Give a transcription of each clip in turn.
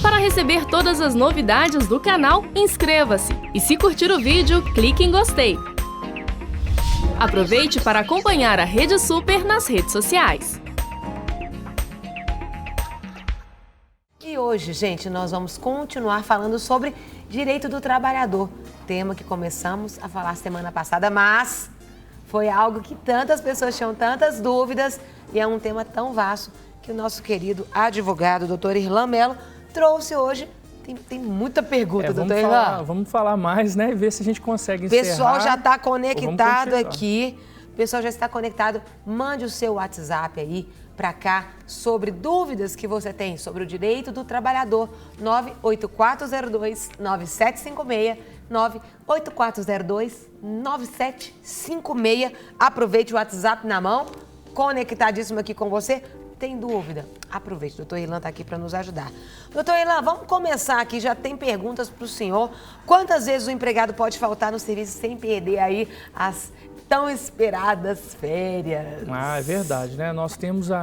Para receber todas as novidades do canal, inscreva-se e se curtir o vídeo, clique em gostei. Aproveite para acompanhar a Rede Super nas redes sociais. E hoje, gente, nós vamos continuar falando sobre direito do trabalhador, tema que começamos a falar semana passada, mas foi algo que tantas pessoas tinham tantas dúvidas e é um tema tão vasto que o nosso querido advogado, doutor Irlan Mello, trouxe hoje. Tem muita pergunta, doutor Irlan. Vamos falar mais, né? E ver se a gente consegue O encerrar. pessoal já está conectado aqui. O pessoal já está conectado. Mande o seu WhatsApp aí para cá sobre dúvidas que você tem sobre o direito do trabalhador. 98402-9756. 98402-9756. Aproveite o WhatsApp na mão. Conectadíssimo aqui com você. Tem dúvida? Aproveite, o doutor Irlan está aqui para nos ajudar. Doutor Irlan, vamos começar aqui, já tem perguntas para o senhor. Quantas vezes o empregado pode faltar no serviço sem perder aí as tão esperadas férias? Ah, é verdade, né? Nós temos E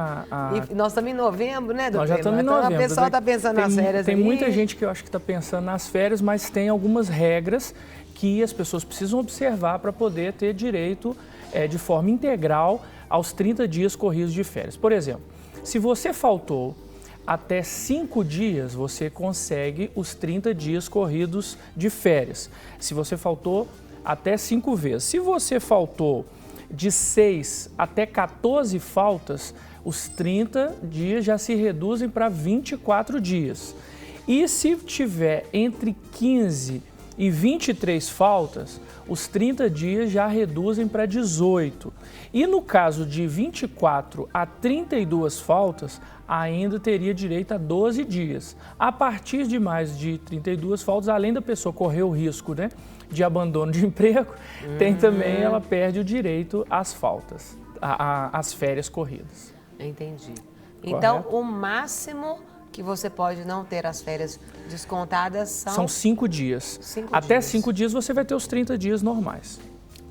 nós estamos em novembro, né, doutor? Nós já estamos em novembro. Então, o pessoal está pensando nas férias. Tem muita gente que eu acho que está pensando nas férias, mas tem algumas regras que as pessoas precisam observar para poder ter direito de forma integral aos 30 dias corridos de férias. Por exemplo, se você faltou até 5 dias, você consegue os 30 dias corridos de férias. Se você faltou até 5 vezes. Se você faltou de 6 até 14 faltas, os 30 dias já se reduzem para 24 dias. E se tiver entre 15 e 23 faltas, os 30 dias já reduzem para 18. E no caso de 24 a 32 faltas, ainda teria direito a 12 dias. A partir de mais de 32 faltas, além da pessoa correr o risco, né, de abandono de emprego, tem também, ela perde o direito às faltas, às férias corridas. Entendi. Então, o máximo que você pode não ter as férias descontadas são 5 dias. Até 5 dias você vai ter os 30 dias normais.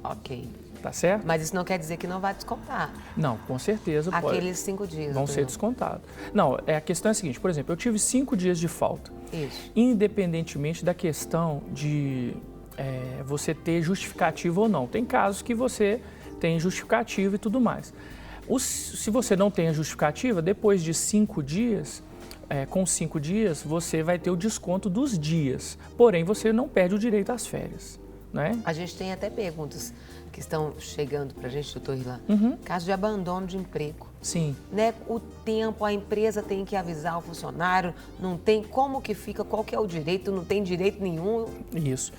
Ok. Tá certo? Mas isso não quer dizer que não vai descontar. Não, com certeza pode. Aqueles 5 dias. Vão ser descontados. Não, a questão é a seguinte, por exemplo, eu tive 5 dias de falta. Isso. Independentemente da questão de você ter justificativa ou não. Tem casos que você tem justificativa e tudo mais. Se você não tem a justificativa, depois de 5 dias... com 5 dias, você vai ter o desconto dos dias, porém você não perde o direito às férias, né? A gente tem até perguntas que estão chegando para a gente, doutor Irlan. Caso de abandono de emprego. Sim. Né? O tempo, a empresa tem que avisar o funcionário, não tem como que fica, qual que é o direito, não tem direito nenhum. Isso.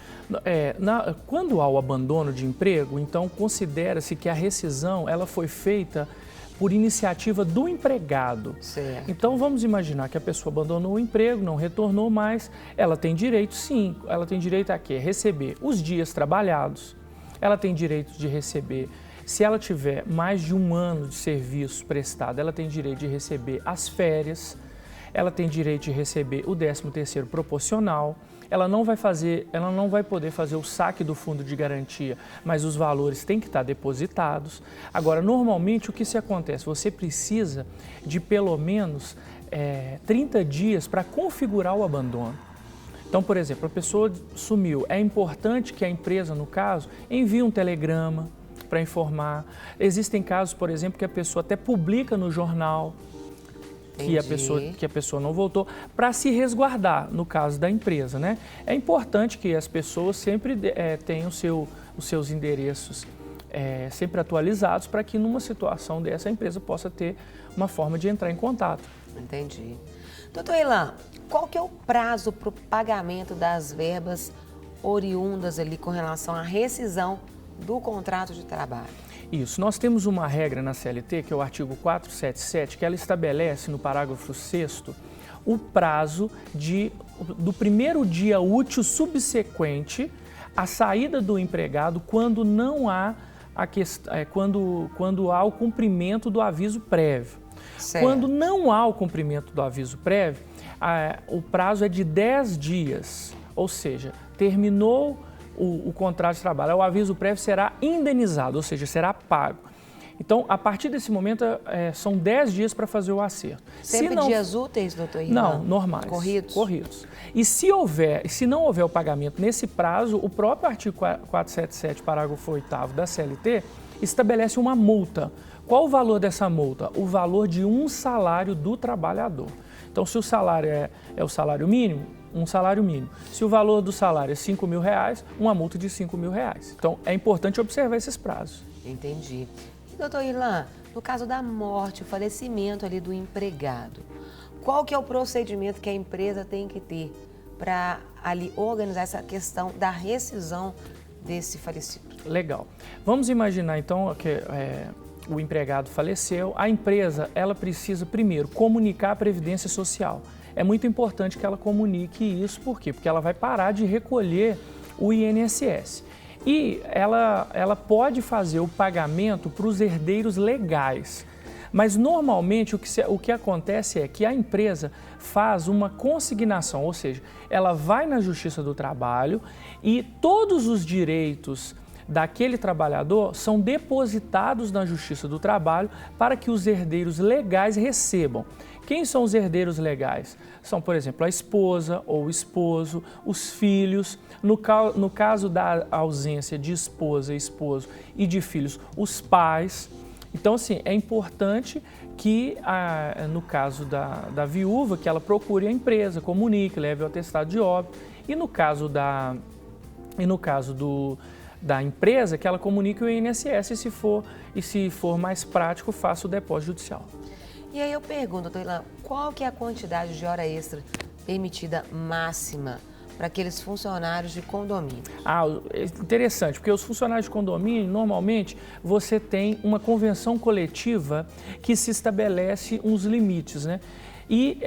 Quando há o abandono de emprego, então considera-se que a rescisão ela foi feita por iniciativa do empregado. Certo. Então, vamos imaginar que a pessoa abandonou o emprego, não retornou mais, ela tem direito, sim, ela tem direito a quê? Receber os dias trabalhados, ela tem direito de receber, se ela tiver mais de 1 ano de serviço prestado, ela tem direito de receber as férias, ela tem direito de receber o 13º proporcional, ela não vai poder fazer o saque do fundo de garantia, mas os valores têm que estar depositados. Agora, normalmente, o que se acontece? Você precisa de pelo menos 30 dias para configurar o abandono. Então, por exemplo, a pessoa sumiu. É importante que a empresa, no caso, envie um telegrama para informar. Existem casos, por exemplo, que a pessoa até publica no jornal que a pessoa não voltou, para se resguardar, no caso da empresa, né? É importante que as pessoas sempre tenham os seus endereços sempre atualizados para que numa situação dessa a empresa possa ter uma forma de entrar em contato. Entendi. Doutor Irlan, qual que é o prazo para o pagamento das verbas oriundas ali com relação à rescisão do contrato de trabalho? Isso, nós temos uma regra na CLT, que é o artigo 477, que ela estabelece no parágrafo 6º o prazo do primeiro dia útil subsequente à saída do empregado quando não há quando há o cumprimento do aviso prévio. Certo. Quando não há o cumprimento do aviso prévio, o prazo é de 10 dias, ou seja, terminou o contrato de trabalho, o aviso prévio será indenizado, ou seja, será pago. Então, a partir desse momento, são 10 dias para fazer o acerto. Sempre dias úteis, doutor Irlan? Não, normais. Corridos. E se não houver o pagamento nesse prazo, o próprio artigo 477, parágrafo 8º da CLT, estabelece uma multa. Qual o valor dessa multa? O valor de um salário do trabalhador. Então, se o salário é o salário mínimo, um salário mínimo. Se o valor do salário é R$5.000, uma multa de R$5.000. Então, é importante observar esses prazos. Entendi. E, doutor Irlan, no caso da morte, o falecimento ali do empregado, qual que é o procedimento que a empresa tem que ter para ali organizar essa questão da rescisão desse falecido? Legal. Vamos imaginar, então, que o empregado faleceu. A empresa, ela precisa, primeiro, comunicar a Previdência Social. É muito importante que ela comunique isso, por quê? Porque ela vai parar de recolher o INSS. E ela pode fazer o pagamento para os herdeiros legais. Mas, normalmente, o que acontece é que a empresa faz uma consignação, ou seja, ela vai na Justiça do Trabalho e todos os direitos daquele trabalhador são depositados na Justiça do Trabalho para que os herdeiros legais recebam. Quem são os herdeiros legais? São, por exemplo, a esposa ou o esposo, os filhos. No caso da ausência de esposa, esposo e de filhos, os pais. Então, assim, é importante que, no caso da viúva, que ela procure a empresa, comunique, leve o atestado de óbito. E no caso da empresa, que ela comunique o INSS e se for mais prático, faça o depósito judicial. E aí eu pergunto, doutor Irlan, qual que é a quantidade de hora extra permitida máxima para aqueles funcionários de condomínio? É interessante, porque os funcionários de condomínio, normalmente, você tem uma convenção coletiva que se estabelece uns limites, né? E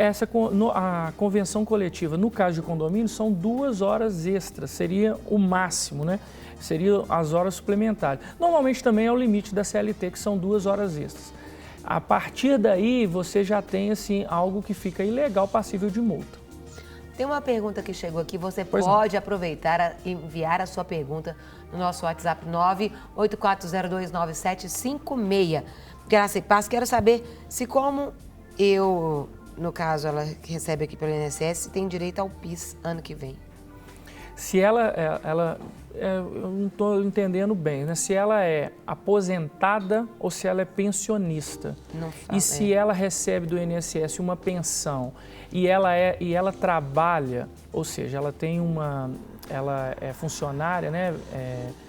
a convenção coletiva, no caso de condomínio, são 2 horas extras, seria o máximo, né? Seriam as horas suplementares. Normalmente também é o limite da CLT, que são 2 horas extras. A partir daí, você já tem assim, algo que fica ilegal, passível de multa. Tem uma pergunta que chegou aqui, você pode aproveitar e enviar a sua pergunta no nosso WhatsApp 984029756. Graça e paz, quero saber se como no caso, ela recebe aqui pelo INSS, tem direito ao PIS ano que vem. Se eu não estou entendendo bem, né? Se ela é aposentada ou se ela é pensionista. Não fala, e se ela recebe do INSS uma pensão e ela trabalha, ou seja, ela é funcionária, né,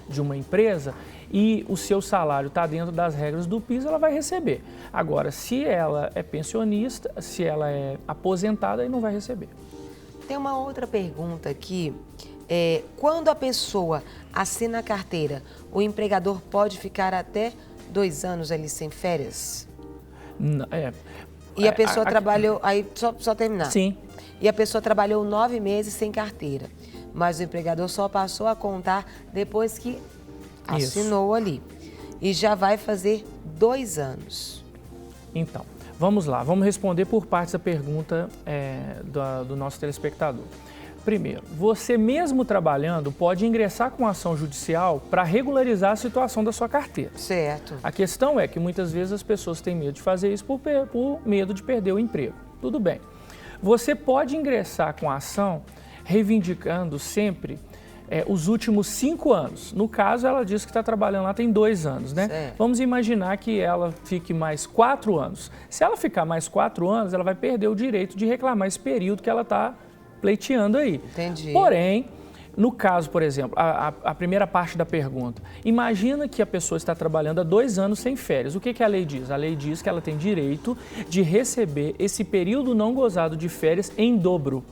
de uma empresa e o seu salário está dentro das regras do PIS, ela vai receber. Agora, se ela é pensionista, se ela é aposentada, aí não vai receber. Tem uma outra pergunta aqui. Quando a pessoa assina a carteira, o empregador pode ficar até 2 anos ali sem férias? E a pessoa trabalhou, aí só terminar. Sim. E a pessoa trabalhou 9 meses sem carteira, mas o empregador só passou a contar depois que assinou ali. E já vai fazer 2 anos. Então, vamos lá, vamos responder por partes a pergunta do nosso telespectador. Primeiro, você mesmo trabalhando pode ingressar com ação judicial para regularizar a situação da sua carteira. Certo. A questão é que muitas vezes as pessoas têm medo de fazer isso por medo de perder o emprego. Tudo bem. Você pode ingressar com ação reivindicando sempre os últimos 5 anos. No caso, ela diz que está trabalhando lá tem 2 anos, né? Certo. Vamos imaginar que ela fique mais 4 anos. Se ela ficar mais 4 anos, ela vai perder o direito de reclamar esse período que ela está pleiteando aí. Entendi. Porém, no caso, por exemplo, a primeira parte da pergunta, imagina que a pessoa está trabalhando há 2 anos sem férias. O que a lei diz? A lei diz que ela tem direito de receber esse período não gozado de férias em dobro,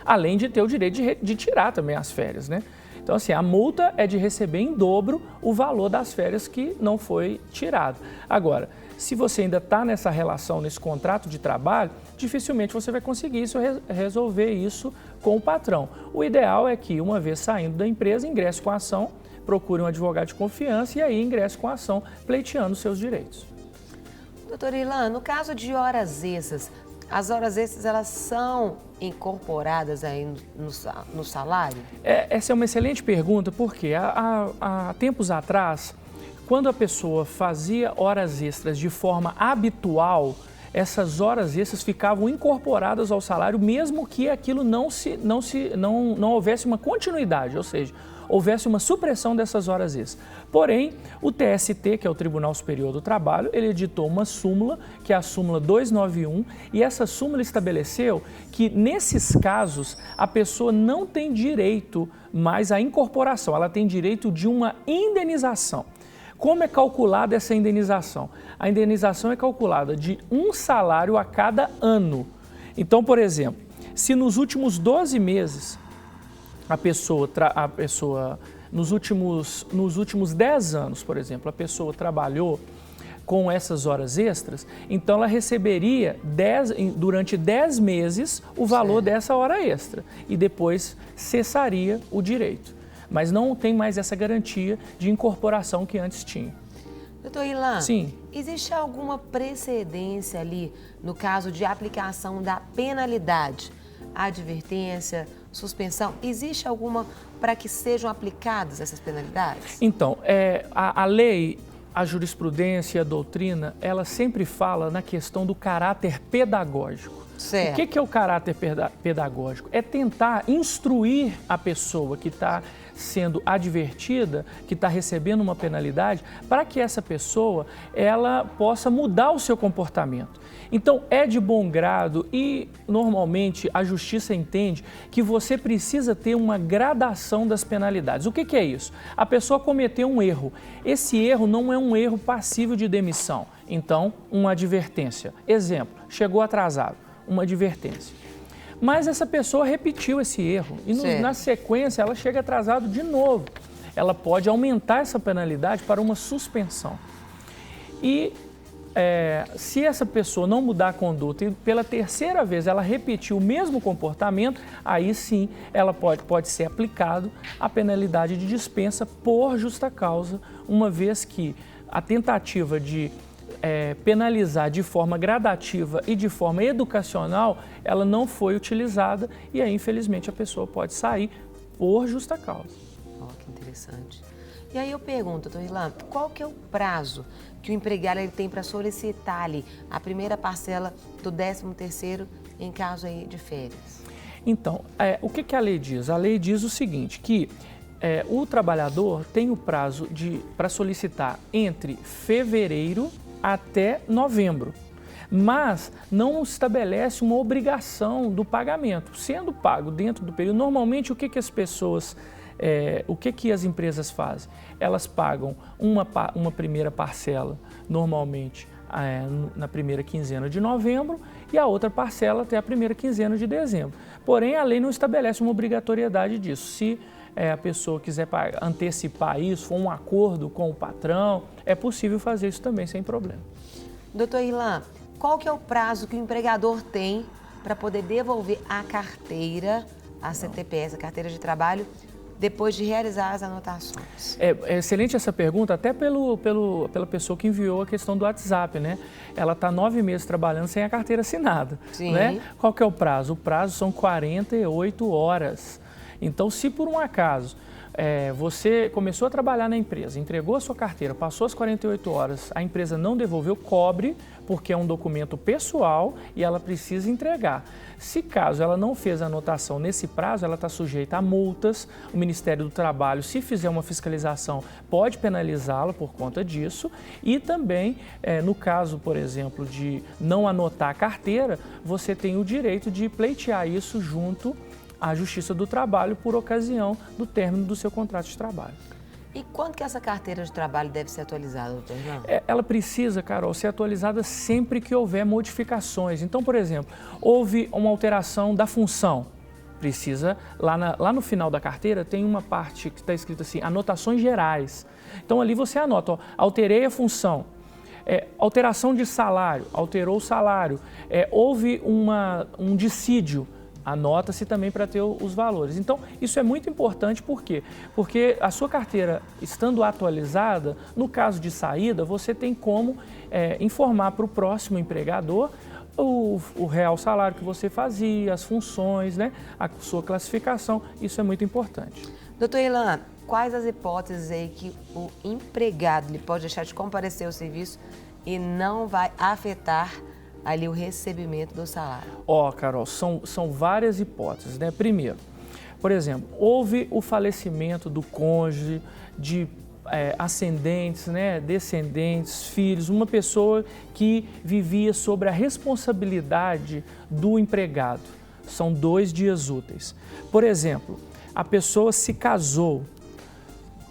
além de ter o direito de tirar também as férias, né? Então, assim, a multa é de receber em dobro o valor das férias que não foi tirado. Agora, se você ainda está nessa relação, nesse contrato de trabalho, dificilmente você vai conseguir resolver isso com o patrão. O ideal é que, uma vez saindo da empresa, ingresse com a ação, procure um advogado de confiança e aí ingresse com a ação pleiteando os seus direitos. Doutor Irlan, no caso de horas extras, as horas extras elas são incorporadas aí no salário? Essa é uma excelente pergunta, porque há tempos atrás, quando a pessoa fazia horas extras de forma habitual, essas horas extras ficavam incorporadas ao salário, mesmo que aquilo não houvesse uma continuidade, ou seja, houvesse uma supressão dessas horas extras. Porém, o TST, que é o Tribunal Superior do Trabalho, ele editou uma súmula, que é a súmula 291, e essa súmula estabeleceu que, nesses casos, a pessoa não tem direito mais à incorporação, ela tem direito de uma indenização. Como é calculada essa indenização? A indenização é calculada de um salário a cada ano. Então, por exemplo, se nos últimos 12 meses, nos últimos 10 anos, por exemplo, a pessoa trabalhou com essas horas extras, então ela receberia durante 10 meses o valor dessa hora extra e depois cessaria o direito. Mas não tem mais essa garantia de incorporação que antes tinha. Doutor Ilan, sim, existe alguma precedência ali no caso de aplicação da penalidade? Advertência, suspensão, existe alguma para que sejam aplicadas essas penalidades? Então, a lei, a jurisprudência, a doutrina, ela sempre fala na questão do caráter pedagógico. Certo. O que é o caráter pedagógico? É tentar instruir a pessoa que está sendo advertida, que está recebendo uma penalidade, para que essa pessoa ela possa mudar o seu comportamento. Então, é de bom grado e, normalmente, a justiça entende que você precisa ter uma gradação das penalidades. O que é isso? A pessoa cometeu um erro. Esse erro não é um erro passível de demissão. Então, uma advertência. Exemplo, chegou atrasado, uma advertência. Mas essa pessoa repetiu esse erro e, na sequência, ela chega atrasado de novo. Ela pode aumentar essa penalidade para uma suspensão. E se essa pessoa não mudar a conduta e pela terceira vez ela repetir o mesmo comportamento, aí sim ela pode ser aplicado a penalidade de dispensa por justa causa, uma vez que a tentativa de penalizar de forma gradativa e de forma educacional, ela não foi utilizada e aí, infelizmente, a pessoa pode sair por justa causa. Oh, que interessante. E aí eu pergunto, doutor Ilan, qual que é o prazo que o empregado ele tem para solicitar ali a primeira parcela do 13º em caso aí de férias? Então, o que a lei diz? A lei diz o seguinte, que o trabalhador tem o prazo para solicitar entre fevereiro até novembro, mas não estabelece uma obrigação do pagamento, sendo pago dentro do período. Normalmente, o que as pessoas, o que as empresas fazem? Elas pagam uma primeira parcela, normalmente na primeira quinzena de novembro, e a outra parcela até a primeira quinzena de dezembro. Porém, a lei não estabelece uma obrigatoriedade disso. Se a pessoa quiser antecipar isso, for um acordo com o patrão, é possível fazer isso também sem problema. Doutor Ilan, qual que é o prazo que o empregador tem para poder devolver a carteira, a CTPS, a carteira de trabalho, depois de realizar as anotações? É excelente essa pergunta, até pela pessoa que enviou a questão do WhatsApp, né? Ela está 9 meses trabalhando sem a carteira assinada. Sim. Né? Qual que é o prazo? O prazo são 48 horas. Então, se por um acaso você começou a trabalhar na empresa, entregou a sua carteira, passou as 48 horas, a empresa não devolveu, cobre, porque é um documento pessoal e ela precisa entregar. Se caso ela não fez a anotação nesse prazo, ela está sujeita a multas. O Ministério do Trabalho, se fizer uma fiscalização, pode penalizá-la por conta disso. E também, no caso, por exemplo, de não anotar a carteira, você tem o direito de pleitear isso junto à Justiça do Trabalho por ocasião do término do seu contrato de trabalho. E quando que essa carteira de trabalho deve ser atualizada, doutor Ilan? Ela precisa, Carol, ser atualizada sempre que houver modificações. Então, por exemplo, houve uma alteração da função. Precisa, lá no final da carteira, tem uma parte que está escrito assim, anotações gerais. Então, ali você anota, ó, alterei a função. Alteração de salário, alterou o salário. Houve um dissídio. Anota-se também para ter os valores. Então, isso é muito importante, por quê? Porque a sua carteira, estando atualizada, no caso de saída, você tem como informar para o próximo empregador o real salário que você fazia, as funções, né? A sua classificação, isso é muito importante. Doutor Irlan, quais as hipóteses aí que o empregado ele pode deixar de comparecer ao serviço e não vai afetar ali o recebimento do salário? Carol, são várias hipóteses, né? Primeiro, por exemplo, houve o falecimento do cônjuge, de ascendentes, né, descendentes, filhos, uma pessoa que vivia sobre a responsabilidade do empregado. São 2 dias úteis. Por exemplo, a pessoa se casou,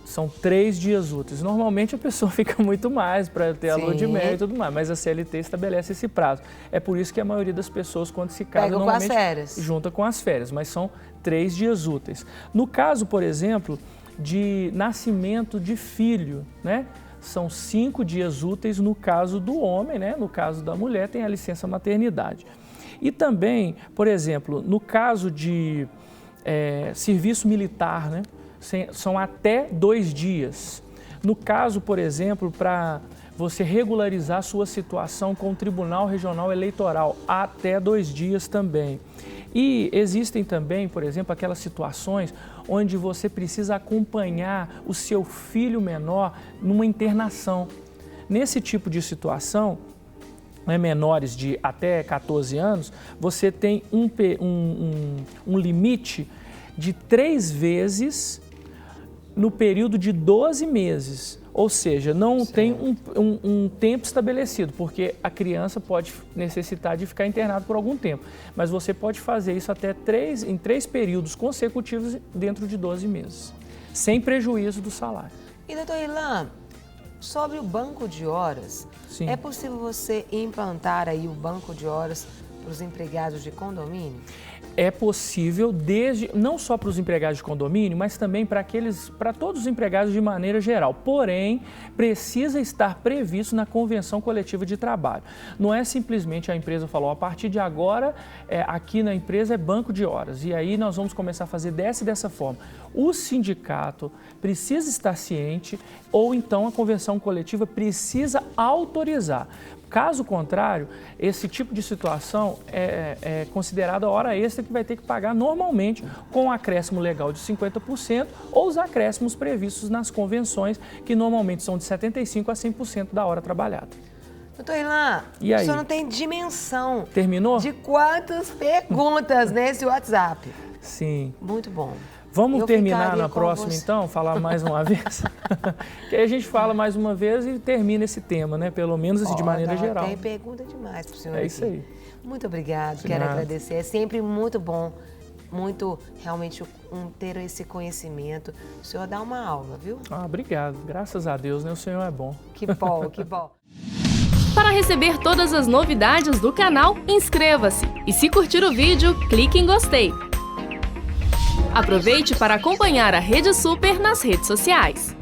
são 3 dias úteis. Normalmente a pessoa fica muito mais para ter a lua de mel e tudo mais, mas a CLT estabelece esse prazo. É por isso que a maioria das pessoas, quando se casa, normalmente junta com as férias, mas são 3 dias úteis. No caso, por exemplo, de nascimento de filho, né? São 5 dias úteis no caso do homem, né? No caso da mulher tem a licença maternidade. E também, por exemplo, no caso de serviço militar, né? São até 2 dias. No caso, por exemplo, para você regularizar sua situação com o Tribunal Regional Eleitoral, até 2 dias também. E existem também, por exemplo, aquelas situações onde você precisa acompanhar o seu filho menor numa internação. Nesse tipo de situação, menores de até 14 anos, você tem um limite de 3 vezes no período de 12 meses. Ou seja, não tem um tempo estabelecido, porque a criança pode necessitar de ficar internada por algum tempo. Mas você pode fazer isso até em 3 períodos consecutivos dentro de 12 meses, sem prejuízo do salário. E, doutor Irlan, sobre o banco de horas, Sim. É possível você implantar aí o banco de horas para os empregados de condomínio? É possível, não só para os empregados de condomínio, mas também para todos os empregados de maneira geral. Porém, precisa estar previsto na convenção coletiva de trabalho. Não é simplesmente a empresa falou, a partir de agora, aqui na empresa é banco de horas, e aí nós vamos começar a fazer dessa forma. O sindicato precisa estar ciente, ou então a convenção coletiva precisa autorizar. Caso contrário, esse tipo de situação é considerada hora extra que vai ter que pagar normalmente com o acréscimo legal de 50% ou os acréscimos previstos nas convenções, que normalmente são de 75% a 100% da hora trabalhada. Doutor Irlan, o senhor não tem dimensão. Terminou? De quantas perguntas nesse WhatsApp. Sim. Muito bom. Vamos terminar na próxima, então? Falar mais uma vez? Que aí a gente fala mais uma vez e termina esse tema, né? Pelo menos assim, de maneira geral. Tem pergunta demais para o senhor. É isso aí. Muito obrigado, quero agradecer. É sempre muito bom, muito realmente ter esse conhecimento. O senhor dá uma aula, viu? Obrigado. Graças a Deus, né? O senhor é bom. Que bom, que bom. Para receber todas as novidades do canal, inscreva-se. E se curtir o vídeo, clique em gostei. Aproveite para acompanhar a Rede Super nas redes sociais.